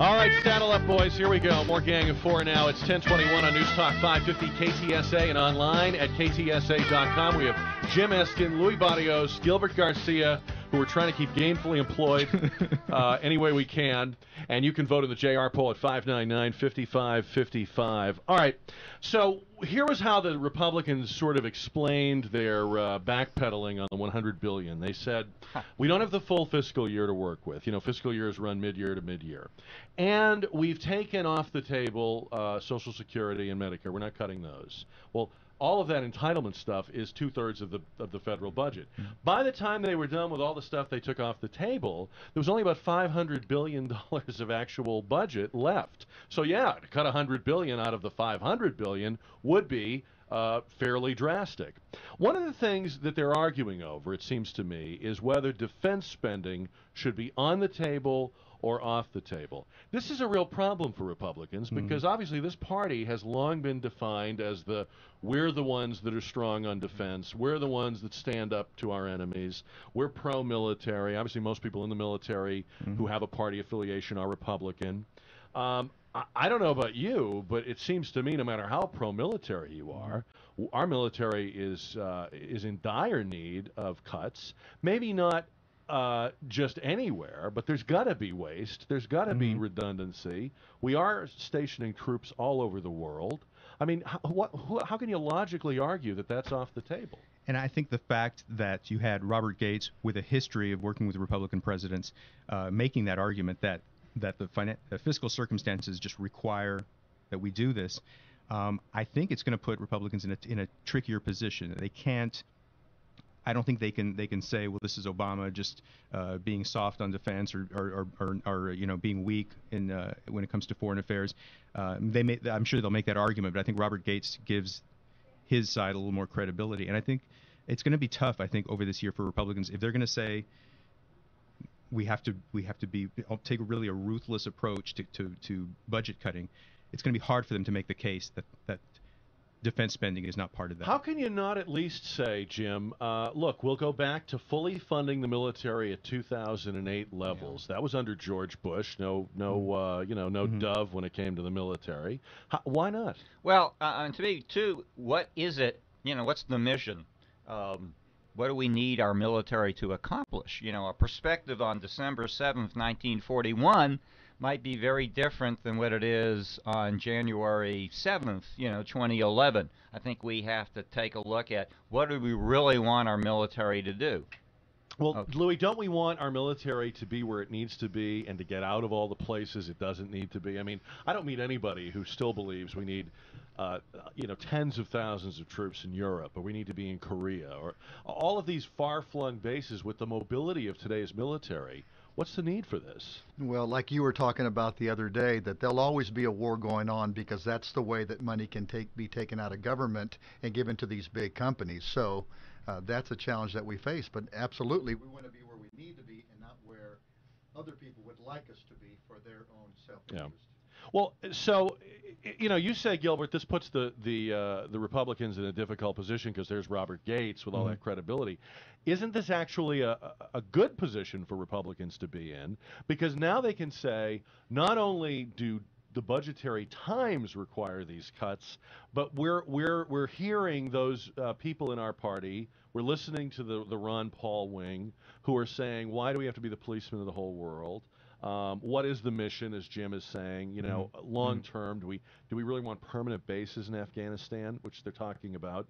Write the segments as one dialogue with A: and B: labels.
A: All right, saddle up, boys. Here we go. More Gang of Four now. It's 10:21 on News Talk 550 KTSA and online at ktsa.com. We have Jim Eskin, Louis Barrios, Gilbert Garcia, who are trying to keep gainfully employed any way we can. And you can vote in the JR poll at 599-5555. All right, so here was how the Republicans sort of explained their backpedaling on the $100 billion. They said, we don't have the full fiscal year to work with. You know, fiscal years run mid-year to mid-year. And we've taken off the table Social Security and Medicare. We're not cutting those. Well, all of that entitlement stuff is two-thirds of the federal budget. By the time they were done with all the stuff they took off the table, there was only about $500 billion of actual budget left. So yeah, to cut $100 billion out of the $500 billion would be fairly drastic. One of the things that they're arguing over, it seems to me, is whether defense spending should be on the table or off the table. This is a real problem for Republicans because obviously this party has long been defined as we're the ones that are strong on defense, we're the ones that stand up to our enemies, we're pro-military. Obviously most people in the military who have a party affiliation are Republican. I don't know about you, but it seems to me no matter how pro-military you are, our military is in dire need of cuts. Maybe not just anywhere, but there's got to be waste. There's got to be redundancy. We are stationing troops all over the world. I mean, how can you logically argue that that's off the table?
B: And I think the fact that you had Robert Gates, with a history of working with Republican presidents, making that argument that the fiscal circumstances just require that we do this, I think it's going to put Republicans in a trickier position. They can't. I don't think they can say, well, this is Obama just being soft on defense or being weak when it comes to foreign affairs. I'm sure they'll make that argument, but I think Robert Gates gives his side a little more credibility, and I think it's going to be tough. I think over this year for Republicans, if they're going to say we have to take really a ruthless approach to budget cutting, it's going to be hard for them to make the case that defense spending is not part of that.
A: How can you not at least say, Jim, look, we'll go back to fully funding the military at 2008 levels. Yeah. That was under George Bush. No dove when it came to the military. Why not?
C: Well, to me, too, what is it? What's the mission? What do we need our military to accomplish? A perspective on December 7th, 1941 might be very different than what it is on January 7th, 2011. I think we have to take a look at what do we really want our military to do.
A: Well, Louis, don't we want our military to be where it needs to be and to get out of all the places it doesn't need to be? I mean, I don't meet anybody who still believes we need tens of thousands of troops in Europe, or we need to be in Korea, or all of these far-flung bases with the mobility of today's military. What's the need for this?
D: Well, like you were talking about the other day, that there'll always be a war going on because that's the way that money can be taken out of government and given to these big companies. So that's a challenge that we face. But absolutely, we want to be where we need to be and not where other people would like us to be for their own self-interest.
A: Yeah. Well, so, you say, Gilbert, this puts the Republicans in a difficult position because there's Robert Gates with all that credibility. Isn't this actually a good position for Republicans to be in? Because now they can say, not only do the budgetary times require these cuts, but we're hearing those people in our party, we're listening to the Ron Paul wing, who are saying, why do we have to be the policeman of the whole world? What is the mission, as Jim is saying? Long term, do we really want permanent bases in Afghanistan, which they're talking about?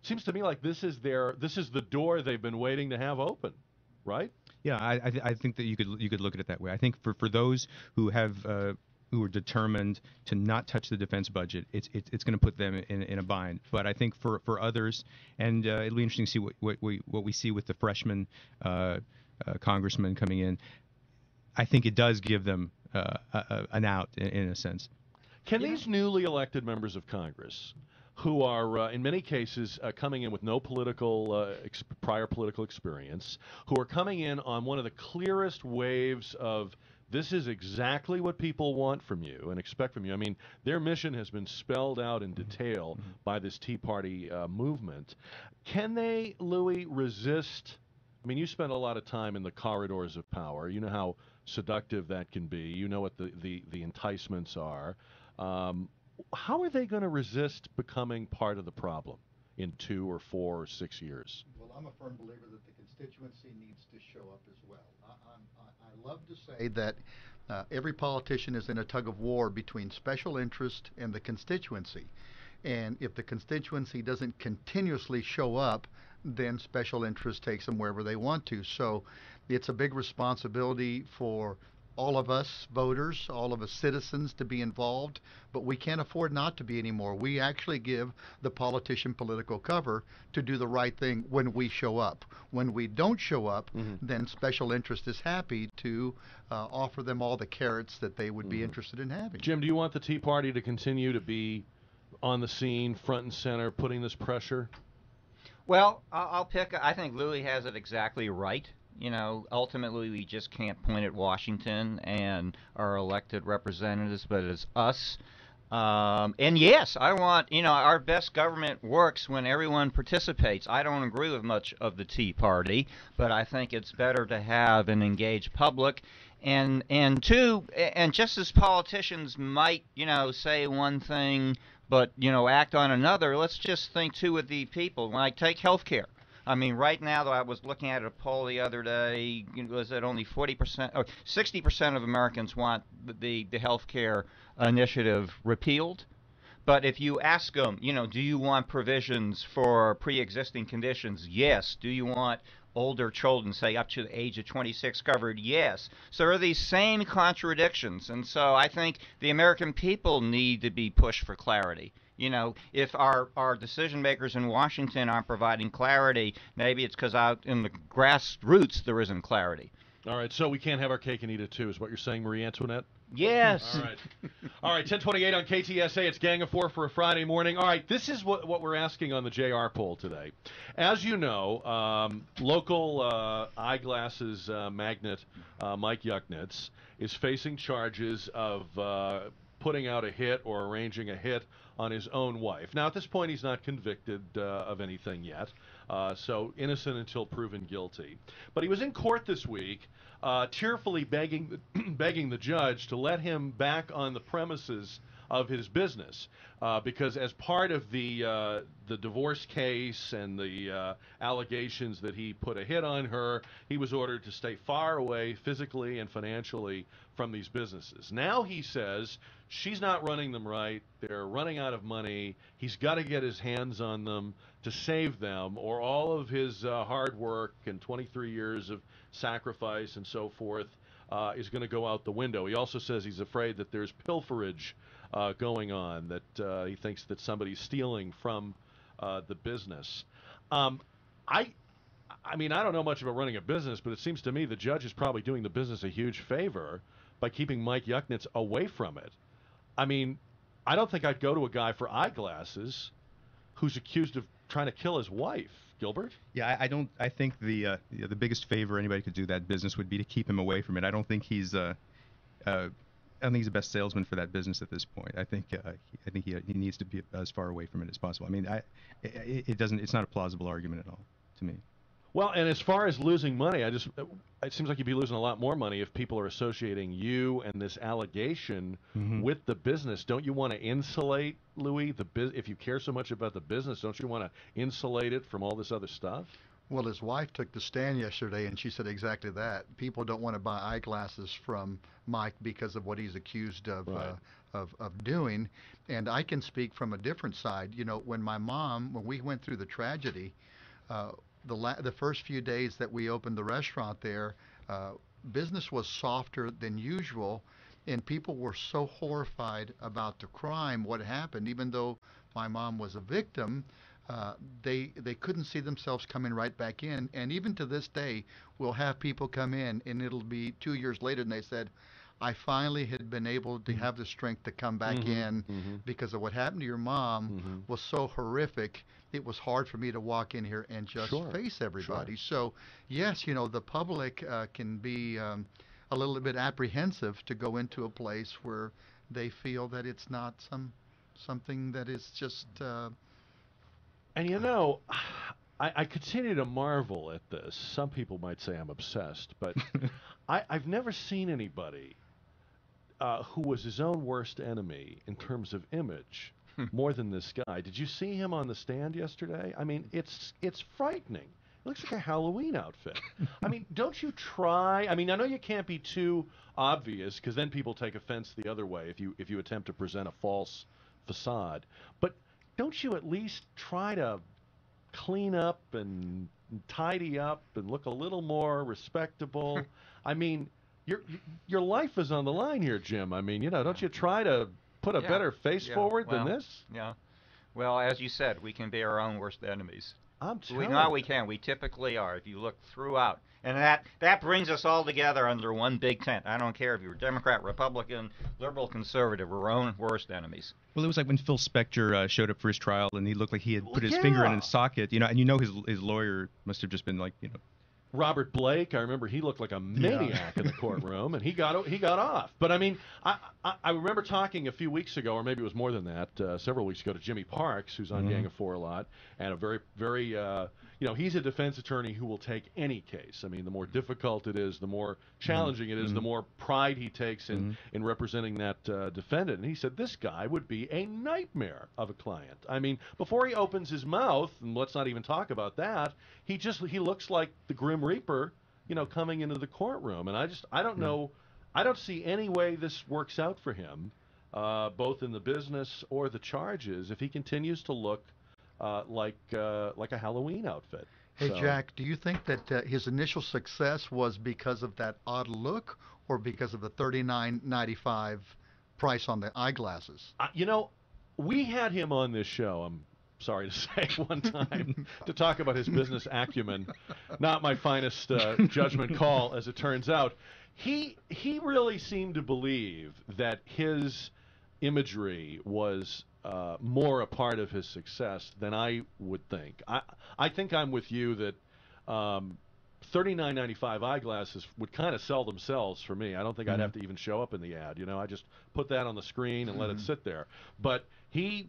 A: Seems to me like this is the door they've been waiting to have open, right?
B: Yeah, I think that you could look at it that way. I think for those who are determined to not touch the defense budget, it's going to put them in a bind. But I think for others, and it'll be interesting to see what we see with the freshman congressman coming in. I think it does give them an out in a sense.
A: Can these newly elected members of Congress, who are in many cases coming in with no prior political experience, who are coming in on one of the clearest waves of this is exactly what people want from you and expect from you. I mean, their mission has been spelled out in detail by this Tea Party movement. Can they, Louis, resist I mean, you spend a lot of time in the corridors of power. You know how seductive that can be. You know what the enticements are. How are they going to resist becoming part of the problem in 2 or 4 or 6 years?
D: Well, I'm a firm believer that the constituency needs to show up as well. I love to say that every politician is in a tug of war between special interest and the constituency. And if the constituency doesn't continuously show up, then special interest takes them wherever they want to. So it's a big responsibility for all of us voters, all of us citizens to be involved, but we can't afford not to be anymore. We actually give the politician political cover to do the right thing when we show up. When we don't show up, then special interest is happy to offer them all the carrots that they would be interested in having.
A: Jim, do you want the Tea Party to continue to be on the scene, front and center, putting this pressure?
C: Well, I'll pick. I think Louis has it exactly right. Ultimately, we just can't point at Washington and our elected representatives, but it's us. And yes, I want, our best government works when everyone participates. I don't agree with much of the Tea Party, but I think it's better to have an engaged public. And just as politicians might, say one thing, but, act on another, let's just think, too, with the people. Like, take health care. I mean, right now, though, I was looking at a poll the other day, was it only 40% or 60% of Americans want the health care initiative repealed? But if you ask them, do you want provisions for pre-existing conditions? Yes. Do you want older children, say up to the age of 26, covered? Yes. So there are these same contradictions. And so I think the American people need to be pushed for clarity. If our decision makers in Washington aren't providing clarity, maybe it's because out in the grassroots there isn't clarity.
A: All right, so we can't have our cake and eat it too, is what you're saying, Marie Antoinette?
C: Yes.
A: All right. All right, 1028 on KTSA. It's Gang of Four for a Friday morning. All right, this is what we're asking on the JR poll today. As you know, local eyeglasses magnate Mike Yucknitz is facing charges of putting out a hit or arranging a hit on his own wife. Now, at this point, he's not convicted of anything yet, so innocent until proven guilty. But he was in court this week, tearfully begging the judge to let him back on the premises of his business, because as part of the divorce case and the allegations that he put a hit on her, he was ordered to stay far away physically and financially from these businesses. Now he says she's not running them right, they're running out of money, he's got to get his hands on them to save them, or all of his hard work and 23 years of sacrifice and so forth is going to go out the window. He also says he's afraid that there's pilferage going on, that he thinks that somebody's stealing from the business. I mean, I don't know much about running a business, but it seems to me the judge is probably doing the business a huge favor by keeping Mike Yucknitz away from it. I mean, I don't think I'd go to a guy for eyeglasses who's accused of trying to kill his wife. Gilbert?
B: Yeah, I think the biggest favor anybody could do that business would be to keep him away from it. I don't think he's the best salesman for that business at this point. I think he needs to be as far away from it as possible. I mean, it's not a plausible argument at all to me.
A: Well, and as far as losing money, it seems like you'd be losing a lot more money if people are associating you and this allegation with the business. Don't you want to insulate, Louis, if you care so much about the business, don't you want to insulate it from all this other stuff?
D: Well, his wife took the stand yesterday, and she said exactly that. People don't want to buy eyeglasses from Mike because of what he's accused of,
A: right.
D: of doing. And I can speak from a different side. When we went through the tragedy, the first few days that we opened the restaurant there, business was softer than usual, and people were so horrified about the crime, what happened, even though my mom was a victim. They couldn't see themselves coming right back in, and even to this day, we'll have people come in, and it'll be 2 years later, and they said, I finally had been able to have the strength to come back in because of what happened to your mom was so horrific. It was hard for me to walk in here and just face everybody. So, yes, the public can be a little bit apprehensive to go into a place where they feel that it's not something that is just...
A: And I continue to marvel at this. Some people might say I'm obsessed, but I've never seen anybody who was his own worst enemy in terms of image more than this guy. Did you see him on the stand yesterday? I mean, it's frightening. It looks like a Halloween outfit. I mean, don't you try? I mean, I know you can't be too obvious because then people take offense the other way if you attempt to present a false facade. But don't you at least try to clean up and tidy up and look a little more respectable? I mean, your life is on the line here, Jim. I mean, don't you try to put a better face forward than this?
C: Yeah. Well, as you said, we can be our own worst enemies.
A: I'm telling
C: We can. We typically are. If you look throughout, and that brings us all together under one big tent. I don't care if you're Democrat, Republican, liberal, conservative. We're our own worst enemies.
B: Well, it was like when Phil Spector showed up for his trial, and he looked like he had put his finger in his socket, and his lawyer must have just been like,
A: Robert Blake, I remember he looked like a maniac in the courtroom, and he got off. But I mean, I remember talking a few weeks ago, or maybe it was more than that, several weeks ago, to Jimmy Parks, who's on Gang of Four a lot, and a very, very, he's a defense attorney who will take any case. I mean, the more difficult it is, the more challenging it is, the more pride he takes in representing that defendant. And he said this guy would be a nightmare of a client. I mean, before he opens his mouth, and let's not even talk about that, he looks like the Grim Reaper, coming into the courtroom. And I don't know, I don't see any way this works out for him, both in the business or the charges, if he continues to look like a Halloween outfit.
D: Hey, Jack, do you think that his initial success was because of that odd look, or because of the $39.95 price on the eyeglasses?
A: We had him on this show, I'm sorry to say, one time to talk about his business acumen. Not my finest judgment call, as it turns out. He really seemed to believe that his imagery was more a part of his success than I would think. I think I'm with you that $39.95 eyeglasses would kind of sell themselves for me. I don't think I'd have to even show up in the ad. I just put that on the screen and let it sit there. But he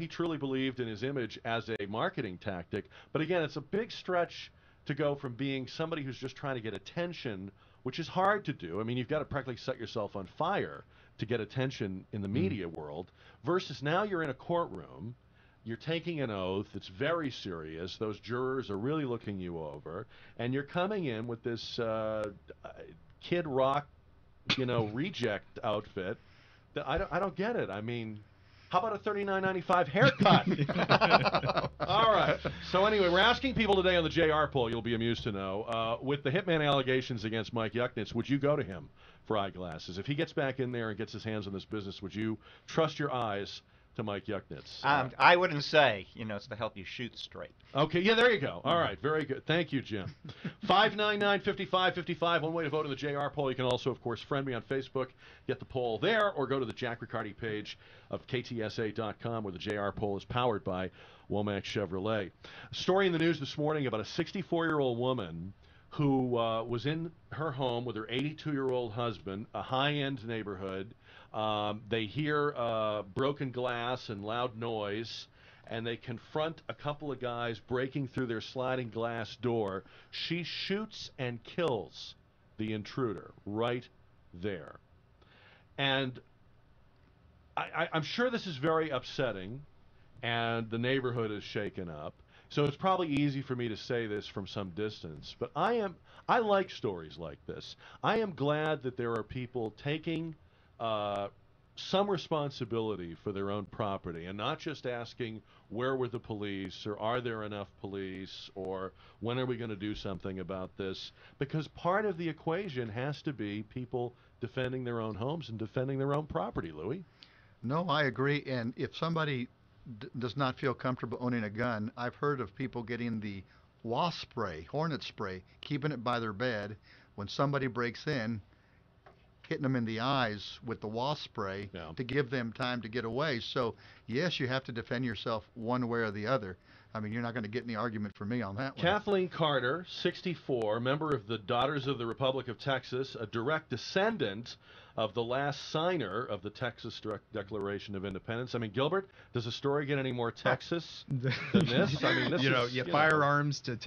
A: truly believed in his image as a marketing tactic. But again, it's a big stretch to go from being somebody who's just trying to get attention, which is hard to do. I mean, you've got to practically set yourself on fire to get attention in the media world, versus now you're in a courtroom, you're taking an oath, it's very serious, those jurors are really looking you over, and you're coming in with this Kid Rock, reject outfit. That I don't get it. I mean, how about a $39.95 haircut? All right. So anyway, we're asking people today on the JR poll, you'll be amused to know, with the hitman allegations against Mike Yucknitz, would you go to him for eyeglasses? If he gets back in there and gets his hands on this business, would you trust your eyes to Mike Yucknitz?
C: I wouldn't say, it's to help you shoot straight.
A: Okay, yeah, there you go. All right, very good. Thank you, Jim. 599-5555, one way to vote in the JR poll. You can also, of course, friend me on Facebook, get the poll there, or go to the Jack Riccardi page of KTSA.com, where the JR poll is powered by Womack Chevrolet. A story in the news this morning about a 64-year-old woman who was in her home with her 82-year-old husband, a high-end neighborhood. They hear broken glass and loud noise, and they confront a couple of guys breaking through their sliding glass door. She shoots and kills the intruder right there. And I'm sure this is very upsetting, and the neighborhood is shaken up. So it's probably easy for me to say this from some distance, but I like stories like this. I am glad that there are people taking some responsibility for their own property and not just asking where were the police, or are there enough police, or when are we going to do something about this, because part of the equation has to be people defending their own homes and defending their own property, Louis.
D: No, I agree. And if somebody does not feel comfortable owning a gun, I've heard of people getting the wasp spray, hornet spray, keeping it by their bed. When somebody breaks in, hitting them in the eyes with the wasp spray to give them time to get away. So, yes, you have to defend yourself one way or the other. I mean, you're not going to get any argument from me on that one.
A: Kathleen Carter, 64, member of the Daughters of the Republic of Texas, a direct descendant of the last signer of the Texas Declaration of Independence. I mean, Gilbert, does the story get any more Texas than this? I mean, this
B: you know,
A: is,
B: firearms to,